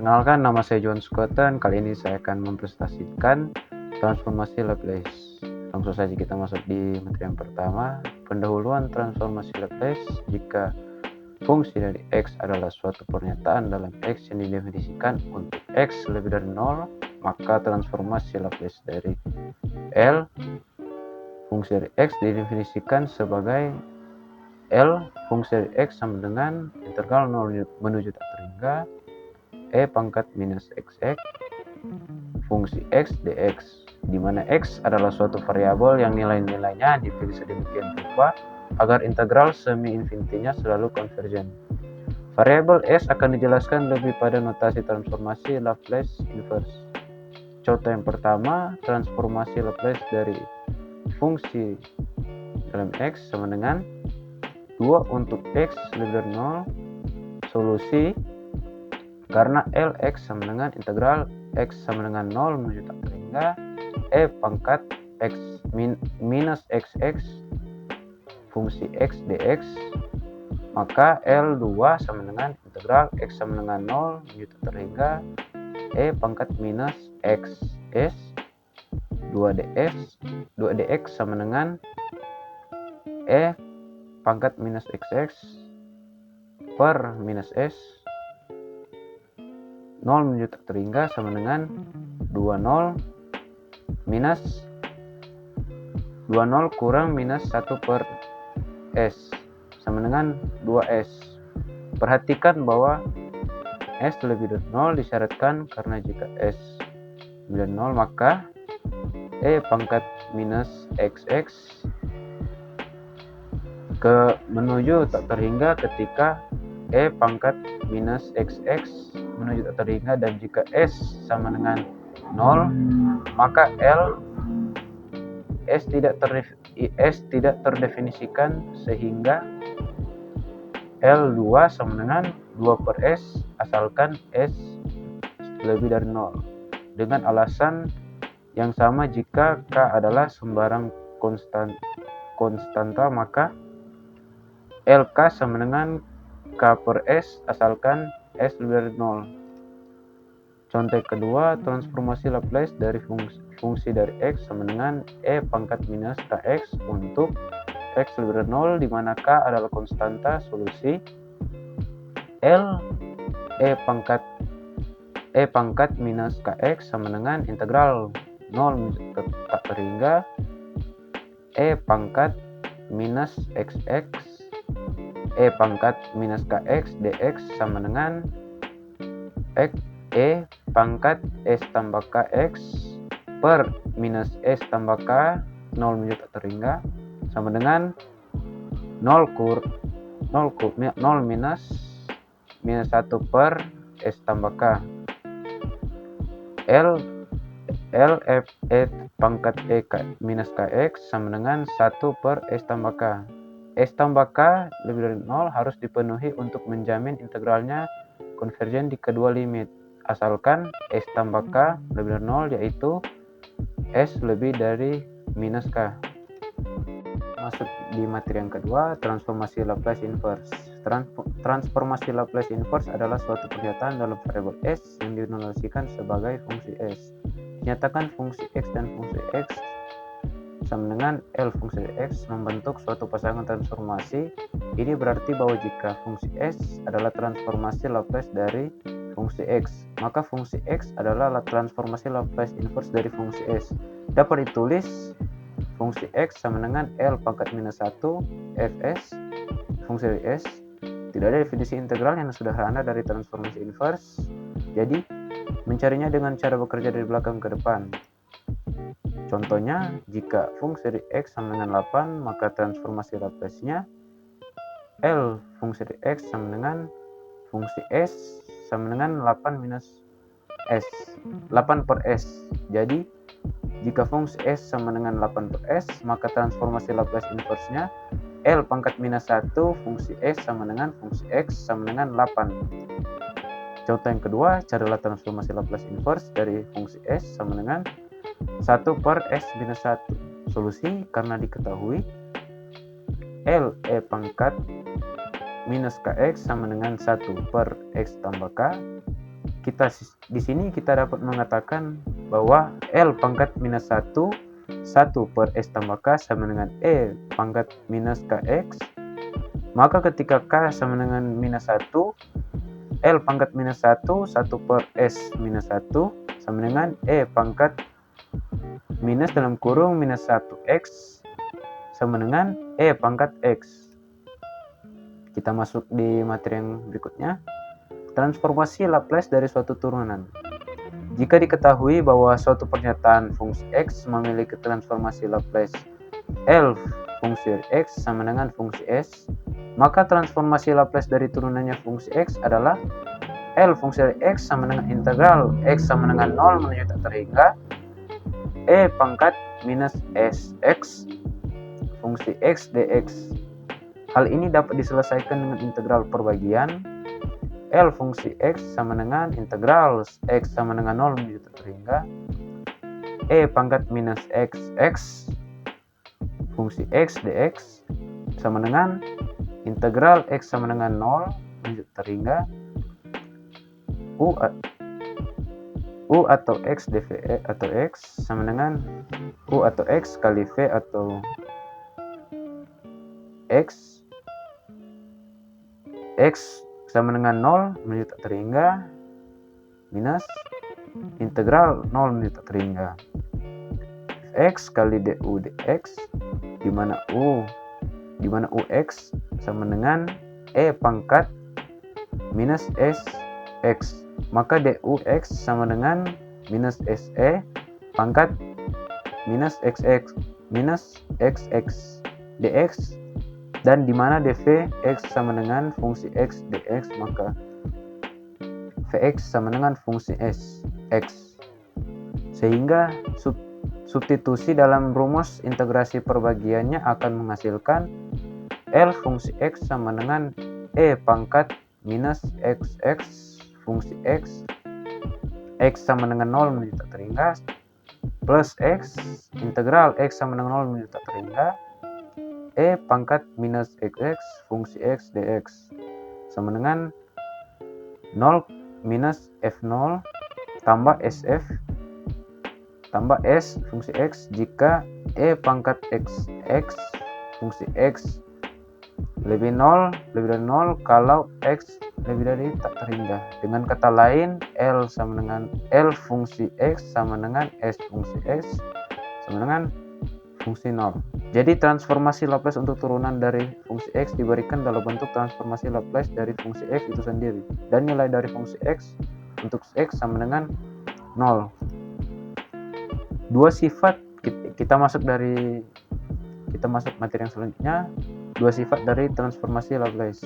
Perkenalkan, nama saya John Scotton. Kali ini saya akan mempresentasikan transformasi Laplace. Langsung saja kita masuk di materi yang pertama. Pendahuluan transformasi Laplace. Jika fungsi dari X adalah suatu pernyataan dalam X yang didefinisikan untuk X lebih dari 0, maka transformasi Laplace dari L fungsi dari X didefinisikan sebagai L fungsi dari X sama dengan integral 0 menuju tak terhingga E pangkat minus XX fungsi X dx, di mana X adalah suatu variabel yang nilai-nilainya dipilih sedemikian rupa agar integral semi-infinitinya selalu konvergen. Variabel S akan dijelaskan lebih pada notasi transformasi Laplace inverse. Contoh yang pertama, transformasi Laplace dari fungsi dalam X sama dengan 2 untuk X lebih dari 0. Solusi karena Lx sama dengan integral X sama dengan 0 menuju tak terhingga E pangkat X minus XX fungsi X dx, maka L2 sama dengan integral X sama dengan 0 menuju tak terhingga E pangkat minus XS 2dx sama dengan E pangkat minus XX per minus S 0 menuju tak terhingga sama dengan 20 minus 20 kurang minus 1 per S sama dengan 2S. Perhatikan bahwa S lebih dari 0 disyaratkan karena jika S lebih dari 0 maka E pangkat minus XX menuju tak terhingga ketika E pangkat minus XX menuju tak terhingga, dan jika S sama dengan 0 maka S tidak terdefinisikan sehingga L2 sama dengan 2 per S asalkan S lebih dari 0, dengan alasan yang sama. Jika K adalah sembarang konstanta maka LK sama dengan K per S asalkan S lebih dari 0. Contoh kedua, transformasi Laplace dari fungsi dari X sama dengan E pangkat minus Kx untuk X lebih dari 0, di mana K adalah konstanta. Solusi L E pangkat minus Kx sama dengan integral 0 tak terhingga E pangkat minus XX E pangkat minus Kx dx sama dengan E pangkat S tambah Kx per minus S tambah K 0 menuju tak terhingga sama dengan 0 minus 1 per S tambah K. L F E pangkat E minus Kx sama dengan 1 per S tambah K. S tambah K lebih dari 0 harus dipenuhi untuk menjamin integralnya konvergen di kedua limit, asalkan S tambah K lebih dari 0, yaitu S lebih dari minus K. Masuk di materi yang kedua, transformasi Laplace inverse. Transformasi Laplace inverse adalah suatu pernyataan dalam variabel S yang dinotasikan sebagai fungsi S. Dinyatakan fungsi X dan fungsi X sama dengan L fungsi X membentuk suatu pasangan transformasi. Ini berarti bahwa jika fungsi S adalah transformasi Laplace dari fungsi X, maka fungsi X adalah transformasi Laplace inverse dari fungsi S. Dapat ditulis fungsi X sama dengan L pangkat minus 1 Fs fungsi dari S. Tidak ada definisi integral yang sederhana dari transformasi inverse, jadi mencarinya dengan cara bekerja dari belakang ke depan. Contohnya, jika fungsi dari X sama dengan 8, maka transformasi Laplace-nya L fungsi dari X sama dengan fungsi S sama dengan 8 minus S, 8 per S. Jadi, jika fungsi S sama dengan 8 per S, maka transformasi Laplace inverse-nya L pangkat minus 1 fungsi S sama dengan fungsi X sama dengan 8. Contoh yang kedua, carilah transformasi Laplace inverse dari fungsi S sama dengan 1 per S minus 1. Solusi karena diketahui L E pangkat minus Kx sama dengan 1 per X tambah K, di sini kita dapat mengatakan bahwa L pangkat minus 1 per S tambah K sama dengan E pangkat minus KX. Maka ketika K sama dengan minus 1, L pangkat minus 1 per S minus 1 sama dengan E pangkat minus dalam kurung minus 1X sama dengan E pangkat X. Kita masuk di materi yang berikutnya. Transformasi Laplace dari suatu turunan. Jika diketahui bahwa suatu pernyataan fungsi X memiliki transformasi Laplace L fungsi X sama dengan fungsi S, maka transformasi Laplace dari turunannya fungsi X adalah L fungsi X sama dengan integral X sama dengan 0 menuju tak terhingga E pangkat minus SX fungsi X dx. Hal ini dapat diselesaikan dengan integral perbagian L fungsi X sama dengan integral X sama dengan 0 menuju tak terhingga E pangkat minus XX fungsi X dx sama dengan integral X sama dengan 0 menuju tak terhingga U atau X dv atau X sama dengan U atau X kali V atau X sama dengan 0 menuju tak terhingga minus integral 0 menuju tak terhingga X kali du dx di mana ux sama dengan E pangkat minus SX. Maka dux sama dengan minus SE pangkat minus XX dx, dan di mana dv x sama dengan fungsi x dx, maka vx sama dengan fungsi s x. Sehingga substitusi dalam rumus integrasi perbagiannya akan menghasilkan L fungsi x sama dengan E pangkat minus xx fungsi x sama dengan 0 menuju tak terhingga plus x integral x sama dengan 0 menuju tak terhingga E pangkat minus xx fungsi x dx sama dengan 0 minus f0 tambah sf tambah s fungsi x jika E pangkat xx fungsi x lebih dari 0 kalau x lebih dari tak terhingga. Dengan kata lain, L sama dengan L fungsi x sama dengan s fungsi x sama dengan fungsi 0. Jadi transformasi Laplace untuk turunan dari fungsi x diberikan dalam bentuk transformasi Laplace dari fungsi x itu sendiri, dan nilai dari fungsi x untuk x sama dengan 0. Dua sifat kita masuk materi yang selanjutnya. Dua sifat dari transformasi Laplace.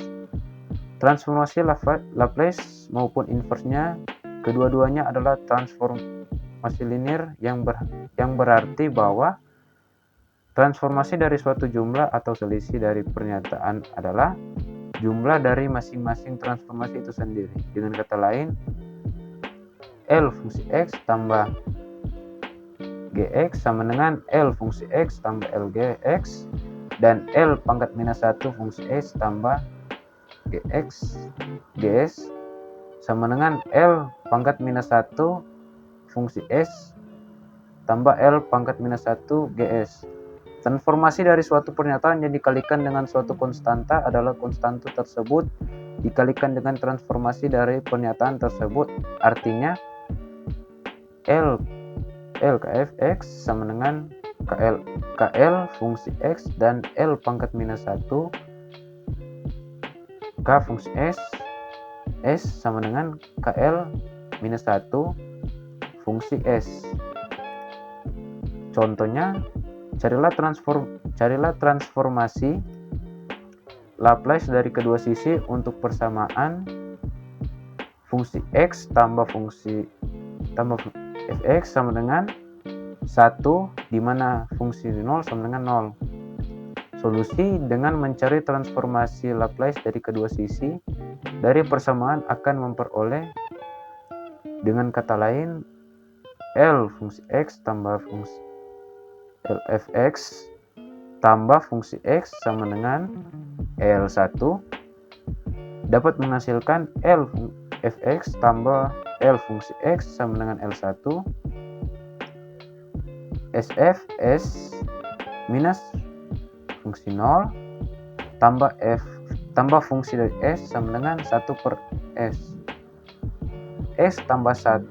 Transformasi Laplace maupun inversnya, kedua-duanya adalah transformasi linear yang berarti bahwa transformasi dari suatu jumlah atau selisih dari pernyataan adalah jumlah dari masing-masing transformasi itu sendiri. Dengan kata lain, L fungsi x tambah gx sama dengan L fungsi x tambah lgx, dan L pangkat minus 1 fungsi s tambah gx gs sama dengan L pangkat minus 1 fungsi s tambah L pangkat minus 1 gs. Transformasi dari suatu pernyataan yang dikalikan dengan suatu konstanta adalah konstanta tersebut dikalikan dengan transformasi dari pernyataan tersebut. Artinya L kfx sama dengan KL fungsi x dan L pangkat minus 1 K fungsi s sama dengan KL minus 1 fungsi s. Contohnya, carilah transformasi Laplace dari kedua sisi untuk persamaan fungsi x tambah fx sama dengan 1 di mana fungsi 0 sama dengan 0. Solusi dengan mencari transformasi Laplace dari kedua sisi dari persamaan akan memperoleh, dengan kata lain, L fungsi x tambah fungsi Lfx tambah fungsi x sama dengan L1 dapat menghasilkan fx tambah L fungsi x sama dengan L1 sf s minus fungsi 0 tambah f tambah fungsi dari s sama dengan 1 per s. S tambah 1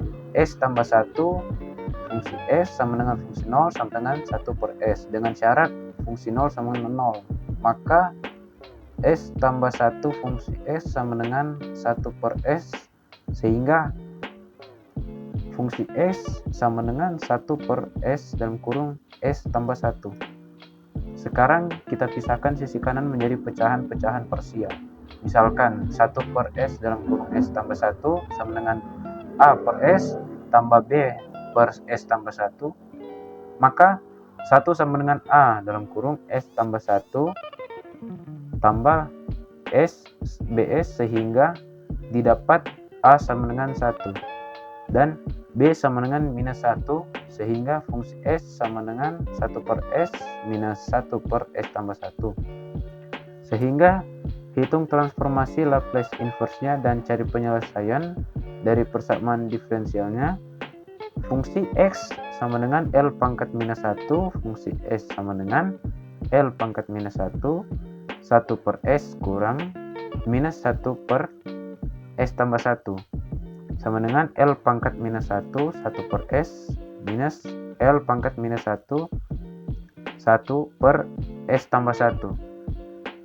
fungsi s sama dengan fungsi 0 sama dengan 1 per s dengan syarat fungsi 0 sama dengan 0. Maka s tambah 1 fungsi s sama dengan 1 per s sehingga fungsi s sama dengan 1 per s dalam kurung s tambah 1. Sekarang kita pisahkan sisi kanan menjadi pecahan-pecahan parsial. Misalkan 1 per S dalam kurung S tambah 1 sama dengan A per S tambah B per S tambah 1. Maka 1 sama dengan A dalam kurung S tambah 1 tambah S BS sehingga didapat A sama dengan 1. Dan B sama dengan minus 1 sehingga fungsi S sama dengan 1 per S minus 1 per S tambah 1. Sehingga hitung transformasi Laplace inverse-nya dan cari penyelesaian dari persamaan diferensialnya. Fungsi X sama dengan L pangkat minus 1, fungsi S sama dengan L pangkat minus 1, 1 per S kurang minus 1 per S tambah 1. Sama dengan L pangkat minus 1, 1 per S, minus L pangkat minus 1, 1 per S tambah 1.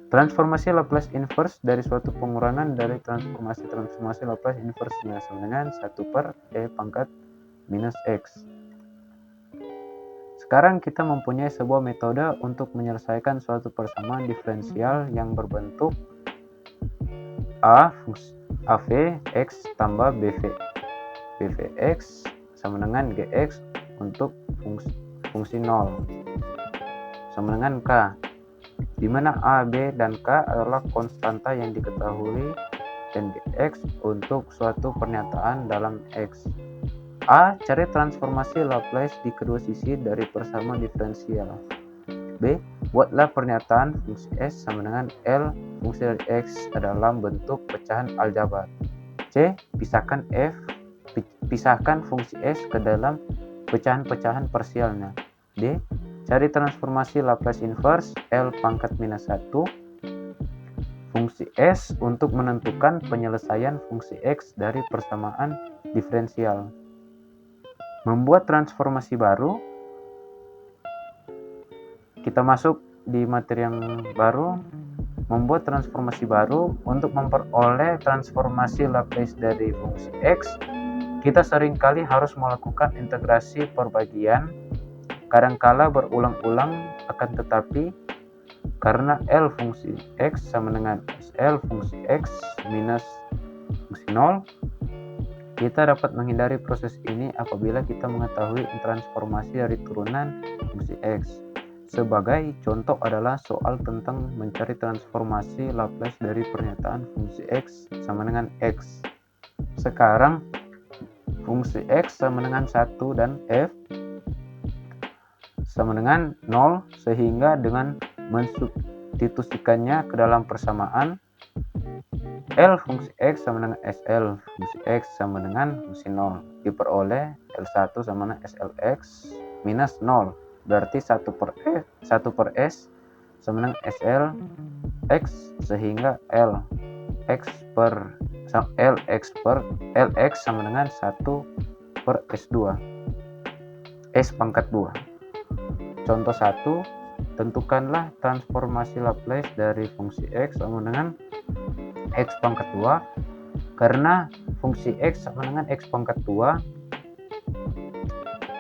Transformasi Laplace inverse dari suatu pengurangan dari transformasi Laplace inverse-nya sama dengan 1 per E pangkat minus X. Sekarang kita mempunyai sebuah metode untuk menyelesaikan suatu persamaan diferensial yang berbentuk AV X tambah BV X sama dengan GX untuk fungsi 0 sama dengan K, di mana A, B, dan K adalah konstanta yang diketahui dan GX untuk suatu pernyataan dalam X. A. Cari transformasi Laplace di kedua sisi dari persamaan diferensial. B. Buatlah pernyataan fungsi S sama dengan L fungsi dari X dalam bentuk pecahan aljabar. C. Pisahkan fungsi S ke dalam pecahan-pecahan parsialnya. D. Cari transformasi Laplace inverse L pangkat minus 1 fungsi S untuk menentukan penyelesaian fungsi X dari persamaan diferensial. Membuat transformasi baru. Kita masuk di materi yang baru, membuat transformasi baru. Untuk memperoleh transformasi Laplace dari fungsi X, kita seringkali harus melakukan integrasi perbagian, kadangkala berulang-ulang, akan tetapi karena L fungsi X sama dengan SL fungsi X minus fungsi 0, kita dapat menghindari proses ini apabila kita mengetahui transformasi dari turunan fungsi X. Sebagai contoh adalah soal tentang mencari transformasi Laplace dari pernyataan fungsi X sama dengan X. Sekarang fungsi X sama dengan 1 dan F sama dengan 0 sehingga dengan mensubstitusikannya ke dalam persamaan L fungsi X sama dengan SL fungsi X sama dengan fungsi 0 diperoleh L1 sama dengan SLX minus 0. Berarti 1 per S sama dengan SL X sehingga LX sama dengan 1 per S2 S pangkat 2. Contoh 1, tentukanlah transformasi Laplace dari fungsi X sama dengan X pangkat 2 karena fungsi X sama dengan X pangkat 2,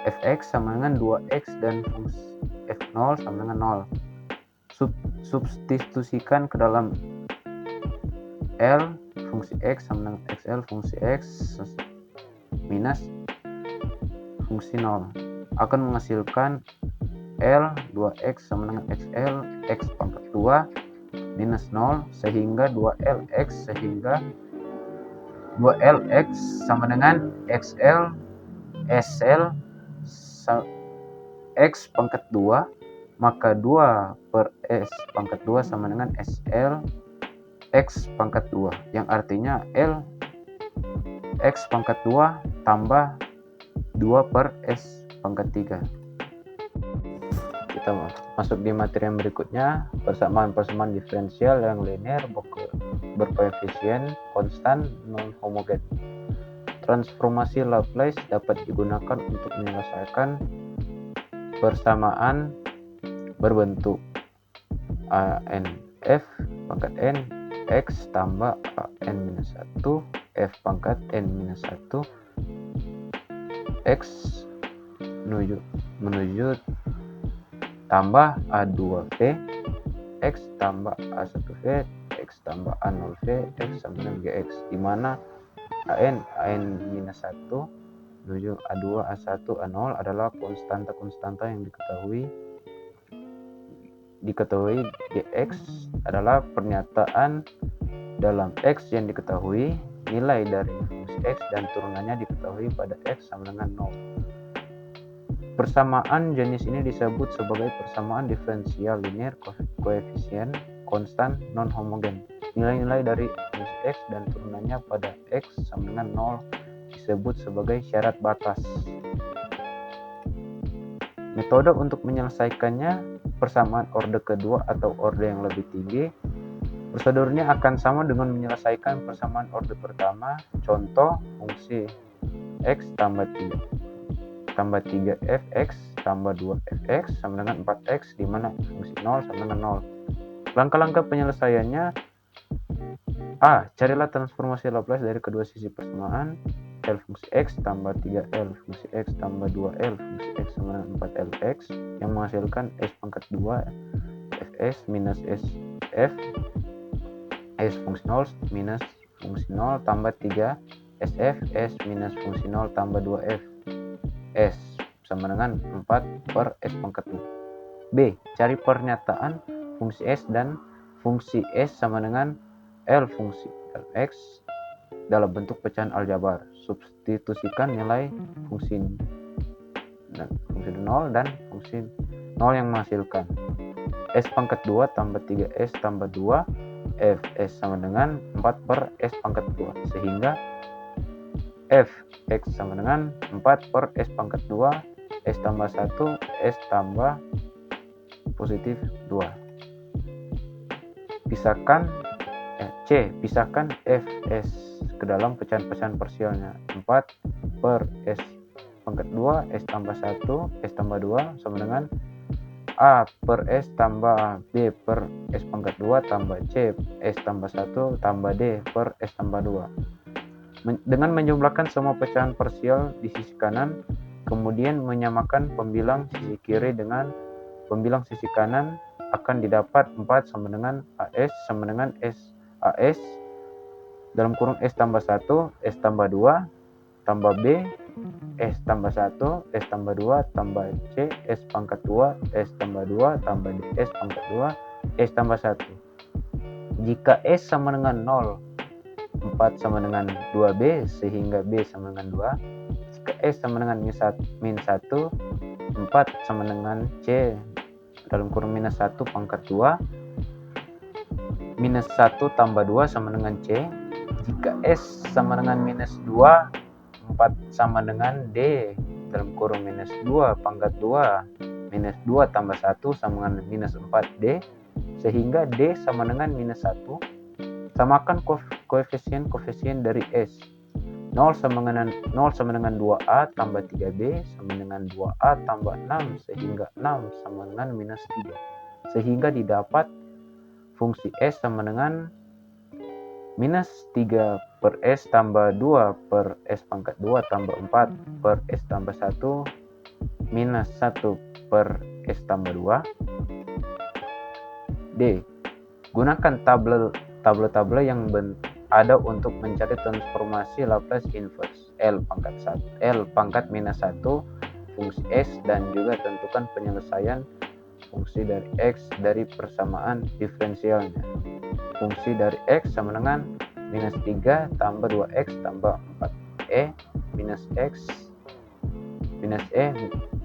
fx sama dengan 2x dan fungsi f0 sama dengan 0. Substitusikan ke dalam L fungsi X sama dengan XL fungsi X minus fungsi 0 akan menghasilkan L 2x sama dengan XL X pangkat 2 minus 0 sehingga 2LX sama dengan XL SL X pangkat 2, maka 2 per S pangkat 2 sama dengan SL X pangkat 2 yang artinya L X pangkat 2 tambah 2 per S pangkat 3. Kita masuk di materi yang berikutnya, persamaan diferensial yang linear berkoefisien konstan non homogen. Transformasi Laplace dapat digunakan untuk menyelesaikan persamaan berbentuk ANF pangkat N X tambah AN-1 F pangkat N-1 X menuju tambah A2V X tambah A1V X tambah A0V X sama dengan GX, di mana AN-1 menuju A2, A1, A0 adalah konstanta yang diketahui GX adalah pernyataan dalam X yang diketahui, nilai dari fungsi X dan turunannya diketahui pada X sama dengan 0. Persamaan jenis ini disebut sebagai persamaan diferensial linear koefisien konstan non homogen. Nilai-nilai dari fungsi X dan turunannya pada X sama dengan 0 disebut sebagai syarat batas. Metode untuk menyelesaikannya persamaan orde kedua atau orde yang lebih tinggi. Prosedurnya akan sama dengan menyelesaikan persamaan orde pertama. Contoh, fungsi X tambah 3fx tambah 2fx sama dengan 4x, di mana fungsi 0 sama dengan 0. Langkah-langkah penyelesaiannya: A. Carilah transformasi Laplace dari kedua sisi persamaan. L fungsi X tambah 3L fungsi X tambah 2L fungsi X sama dengan 4LX yang menghasilkan S pangkat 2 Fs minus SF S fungsi 0 minus fungsi 0 tambah 3 SF S minus fungsi 0 tambah 2F S sama dengan 4 per S pangkat 2. B. Cari pernyataan fungsi S dan fungsi S sama dengan L fungsi Lx dalam bentuk pecahan aljabar. Substitusikan nilai fungsi 0 dan fungsi 0 yang menghasilkan S pangkat 2 tambah 3S tambah 2 Fs sama dengan 4 per S pangkat 2, sehingga Fx sama dengan 4 per S pangkat 2 S tambah 1 S tambah positif 2. Pisahkan Fs ke dalam pecahan-pecahan parsialnya. 4 per S pangkat 2 S tambah 1 S tambah 2 sama dengan A per S tambah B per S pangkat 2 tambah C S tambah 1 tambah D per S tambah 2. Dengan menjumlahkan semua pecahan parsial di sisi kanan, kemudian menyamakan pembilang sisi kiri dengan pembilang sisi kanan, akan didapat 4 sama dengan AS sama dengan AS dalam kurung S tambah 1 S tambah 2 tambah B S tambah 1 S tambah 2 tambah C S pangkat 2 S tambah 2 tambah D S pangkat 2 S tambah 1. Jika S sama dengan 0, 4 sama dengan 2B sehingga B sama dengan 2. Jika S sama dengan min 1, 4 sama dengan C dalam kurung minus 1 pangkat 2, minus 1 tambah 2 sama dengan C. Jika S sama dengan minus 2, 4 sama dengan D dalam kurung minus 2 pangkat 2, minus 2 tambah 1 sama dengan minus 4D, sehingga D sama dengan minus 1. Samakan koefisien dari S. 0 sama dengan 2A tambah 3B sama dengan 2A tambah 6, sehingga 6 sama dengan minus 3. Sehingga didapat fungsi S sama dengan minus 3 per S tambah 2 per S pangkat 2 tambah 4 per S tambah 1 minus 1 per S tambah 2. D. Gunakan tabel yang ada untuk mencari transformasi Laplace inverse L pangkat minus 1 fungsi S, dan juga tentukan penyelesaian fungsi dari X dari persamaan diferensialnya. Fungsi dari X sama dengan minus 3 tambah 2X tambah 4E minus X minus E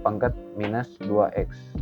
pangkat minus 2X.